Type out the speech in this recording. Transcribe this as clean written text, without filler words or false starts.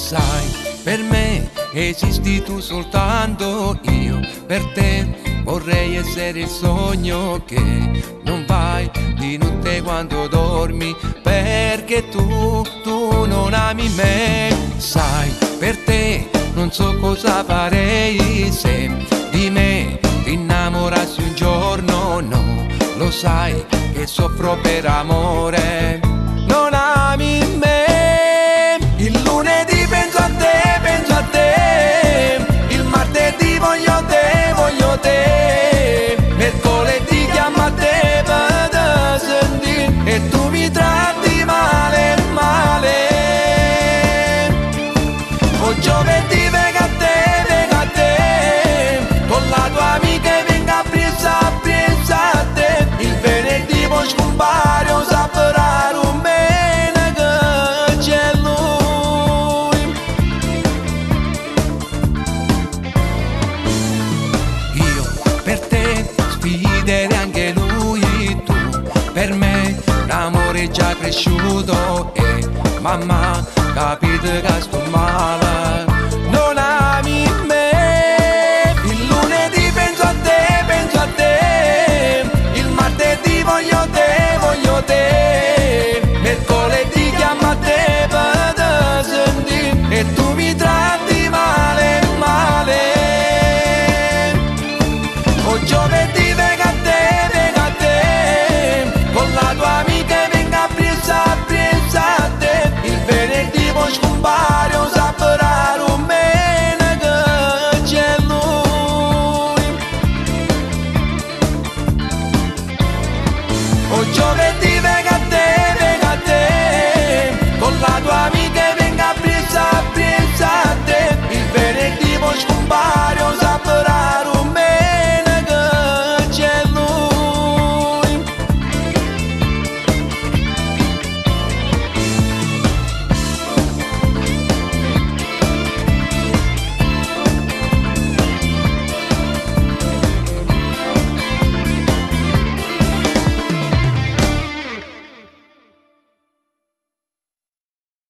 Sai, per me esisti tu soltanto, io per te vorrei essere il sogno che non vai di notte quando dormi, perché tu non ami me. Sai, per te non so cosa farei se di me ti innamorassi un giorno, no, lo sai che soffro per amore, non ami me. Il lunedì penso a te, il martedì voglio te, mercoledì chiamo a te per sentire e tu mi tratti male, male. O giovedì venga a te, con la tua amica e venga appresa a te, il venerdì poi scompare o saprare un bene che c'è lui. Io per te sfiderei anche lui, tu per me l'amore è già cresciuto e mamma capite che sto male.